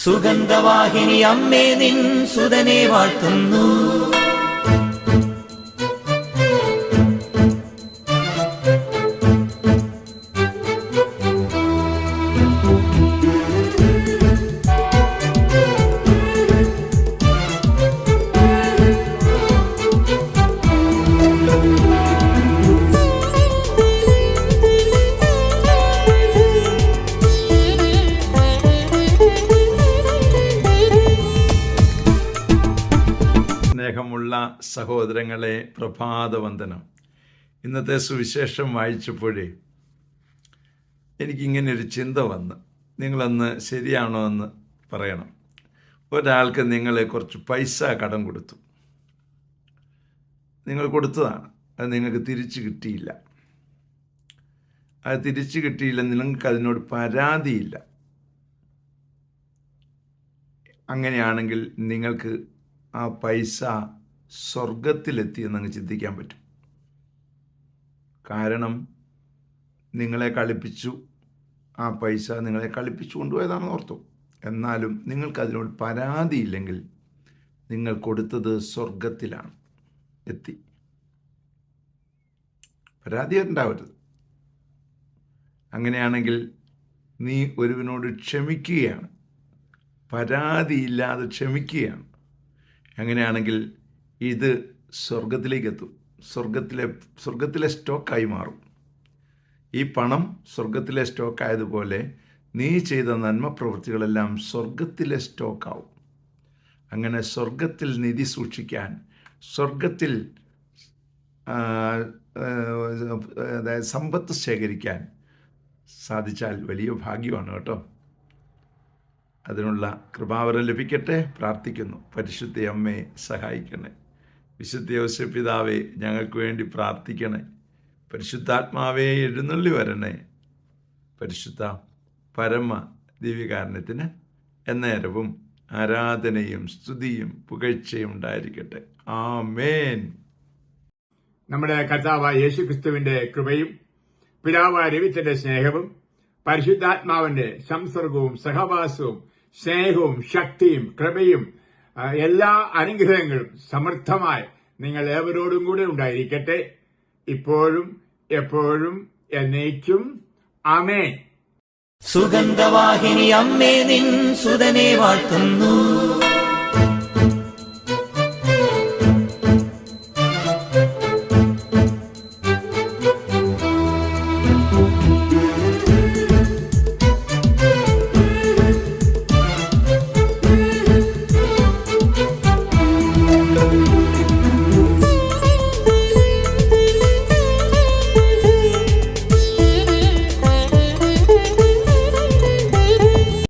സുഗന്ധവാഹിനി അമ്മേ നിൻ സുതനെ വാഴ്ത്തുന്നു. സ്നേഹമുള്ള സഹോദരങ്ങളെ, പ്രഭാതവന്ദനം. ഇന്നത്തെ സുവിശേഷം വായിച്ചപ്പോഴേ എനിക്കിങ്ങനൊരു ചിന്ത വന്ന്, നിങ്ങളന്ന് ശരിയാണോ എന്ന് പറയണം. ഒരാൾക്ക് നിങ്ങൾ കുറച്ച് പൈസ കടം കൊടുത്തു, നിങ്ങൾ കൊടുത്തതാണ്, അത് നിങ്ങൾക്ക് തിരിച്ചു കിട്ടിയില്ല. അത് തിരിച്ചു കിട്ടിയില്ല, നിങ്ങൾക്ക് അതിനോട് പരാതിയില്ല. അങ്ങനെയാണെങ്കിൽ നിങ്ങൾക്ക് ആ പൈസ സ്വർഗത്തിലെത്തിയെന്ന് അങ്ങ് ചിന്തിക്കാൻ പറ്റും. കാരണം നിങ്ങളെ കളിപ്പിച്ചു, ആ പൈസ നിങ്ങളെ കളിപ്പിച്ചു കൊണ്ടുപോയതാണെന്ന് ഓർത്തു. എന്നാലും നിങ്ങൾക്കതിനോട് പരാതിയില്ലെങ്കിൽ നിങ്ങൾ കൊടുത്തത് സ്വർഗത്തിലാണ് എത്തി. പരാതി ഉണ്ടാവരുത്. അങ്ങനെയാണെങ്കിൽ നീ ഒരുവനോട് ക്ഷമിക്കുകയാണ്, പരാതിയില്ലാതെ ക്ഷമിക്കുകയാണ്. അങ്ങനെയാണെങ്കിൽ ഇത് സ്വർഗത്തിലേക്ക് എത്തും, സ്വർഗത്തിലെ സ്റ്റോക്കായി മാറും. ഈ പണം സ്വർഗത്തിലെ സ്റ്റോക്കായതുപോലെ നീ ചെയ്ത നന്മ പ്രവൃത്തികളെല്ലാം സ്വർഗത്തിലെ സ്റ്റോക്കാവും. അങ്ങനെ സ്വർഗത്തിൽ നിധി സൂക്ഷിക്കാൻ, സ്വർഗത്തിൽ അതായത് സമ്പത്ത് ശേഖരിക്കാൻ സാധിച്ചാൽ വലിയ ഭാഗ്യമാണ് കേട്ടോ. അതിനുള്ള കൃപാവരം ലഭിക്കട്ടെ, പ്രാർത്ഥിക്കുന്നു. പരിശുദ്ധ അമ്മയെ സഹായിക്കണേ. വിശുദ്ധ യോസേപ്പ് പിതാവേ, ഞങ്ങൾക്ക് വേണ്ടി പ്രാർത്ഥിക്കണേ. പരിശുദ്ധാത്മാവേ, എഴുന്നള്ളി വരണേ. പരിശുദ്ധ പരമ ദിവ്യകാരുണ്യത്തിന് എന്നേരവും ആരാധനയും സ്തുതിയും പുകഴ്ചയും ഉണ്ടായിരിക്കട്ടെ. ആമേൻ. നമ്മുടെ കർത്താവായ യേശുക്രിസ്തുവിന്റെ കൃപയും പിതാവായ ദൈവത്തിന്റെ സ്നേഹവും പരിശുദ്ധാത്മാവിന്റെ സംസർഗവും സഹവാസവും സ്നേഹവും ശക്തിയും കൃപയും എല്ലാ അനുഗ്രഹങ്ങളും സമൃദ്ധമായി നിങ്ങൾ ഏവരോടും കൂടെ ഉണ്ടായിരിക്കട്ടെ, ഇപ്പോഴും എപ്പോഴും എന്നേക്കും. ആമേൻ. സുഗന്ധവാഹിനി അമ്മേ നിൻ സുതനെ വാഴ്ത്തുന്നു.